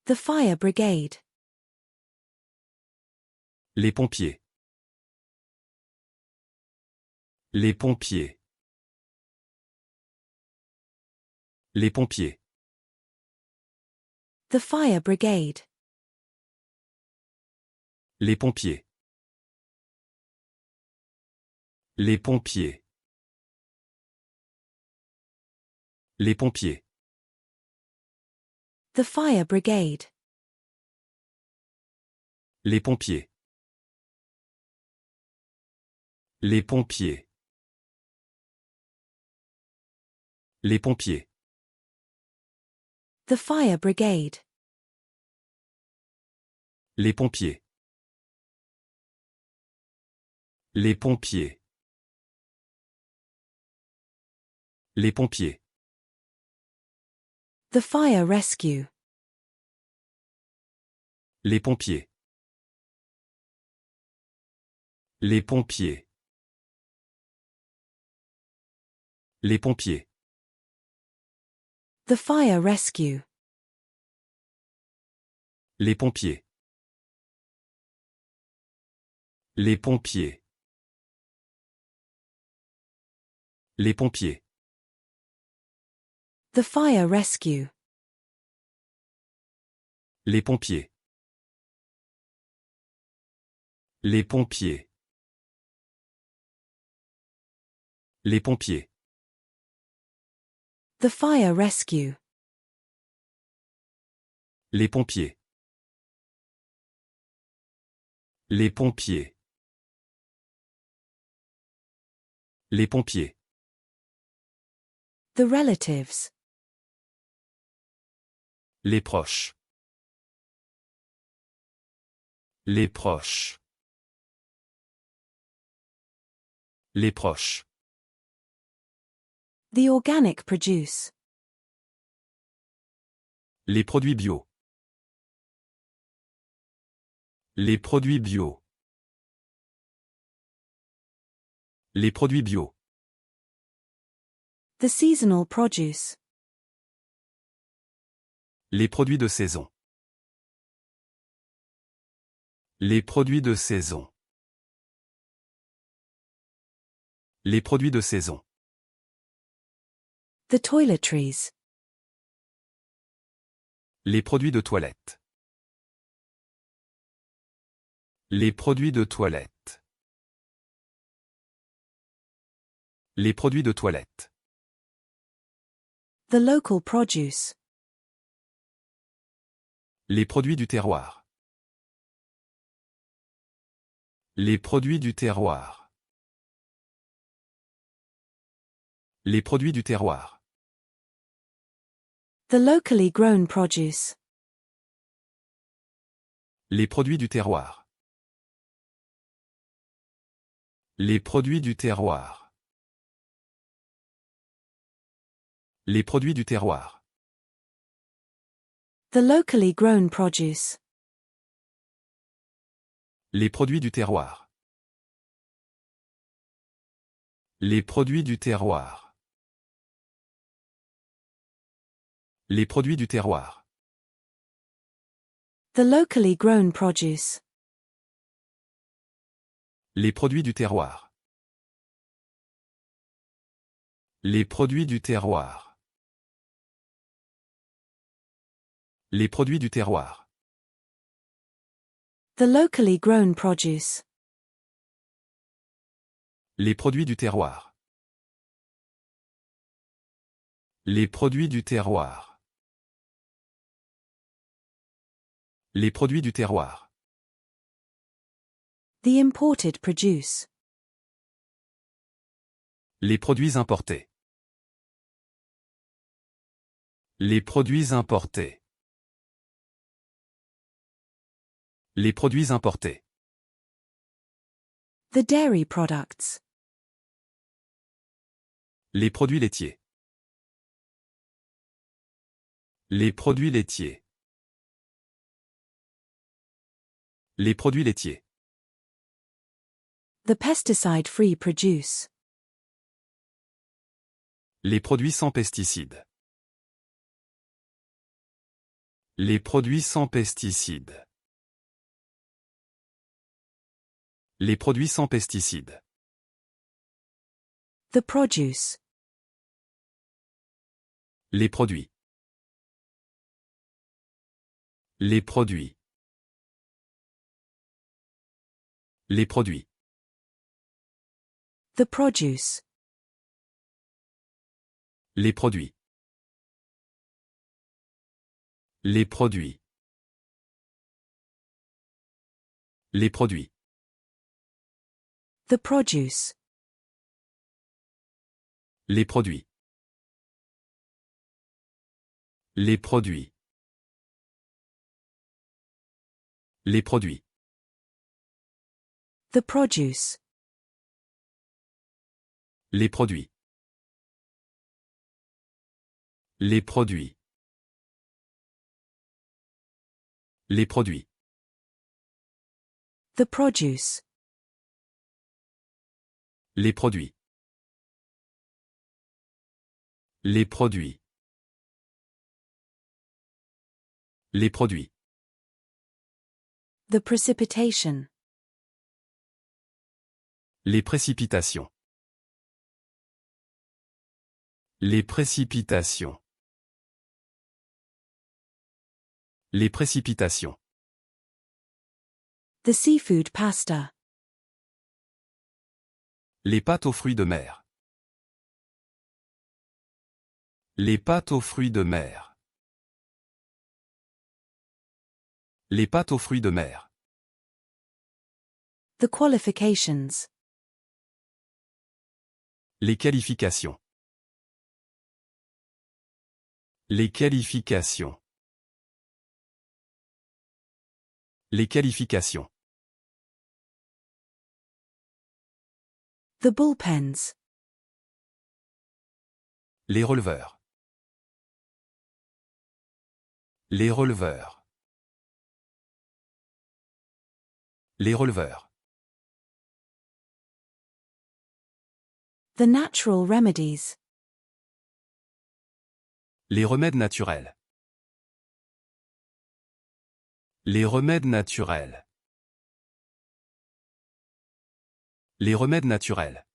The fire brigade. Les pompiers. Les pompiers. Les pompiers. The fire brigade. Les pompiers. Les pompiers. Les pompiers. The fire brigade. Les pompiers. Les pompiers. Les pompiers. The fire brigade. Les pompiers. Les pompiers. Les pompiers. The fire rescue. Les pompiers. Les pompiers. Les pompiers. The fire rescue. Les pompiers. Les pompiers. Les pompiers. The fire rescue. Les pompiers. Les pompiers. Les pompiers. The fire rescue. Les pompiers. Les pompiers. Les pompiers. The relatives. Les proches. Les proches. Les proches. The organic produce. Les produits bio. Les produits bio. Les produits bio. The seasonal produce. Les produits de saison. Les produits de saison. Les produits de saison. The toiletries. Les produits de toilette. Les produits de toilette. Les produits de toilette. The local produce. Les produits du terroir. Les produits du terroir. Les produits du terroir. The locally grown produce. Les produits du terroir. Les produits du terroir. Les produits du terroir. The locally grown produce. Les produits du terroir. Les produits du terroir. Les produits du terroir. The locally grown produce. Les produits du terroir. Les produits du terroir. Les produits du terroir. The locally grown produce. Les produits du terroir. Les produits du terroir. Les produits du terroir. The imported produce. Les produits importés. Les produits importés. Les produits importés. The dairy products. Les produits laitiers. Les produits laitiers. Les produits laitiers. The pesticide-free produce. Les produits sans pesticides. Les produits sans pesticides. Les produits sans pesticides. The produce. Les produits. Les produits. Les produits. The produce. Les produits. Les produits. Les produits. The produce. Les produits. Les produits. Les produits. The produce. Les produits. Les produits. Les produits. The produce. Les produits. Les produits. Les produits. The precipitation. Les précipitations. Les précipitations. Les précipitations. The seafood pasta. Les pâtes aux fruits de mer. Les pâtes aux fruits de mer. Les pâtes aux fruits de mer. The qualifications. Les qualifications. Les qualifications. Les qualifications. The bullpens. Les releveurs. Les releveurs. Les releveurs. The natural remedies. Les remèdes naturels. Les remèdes naturels. Les remèdes naturels.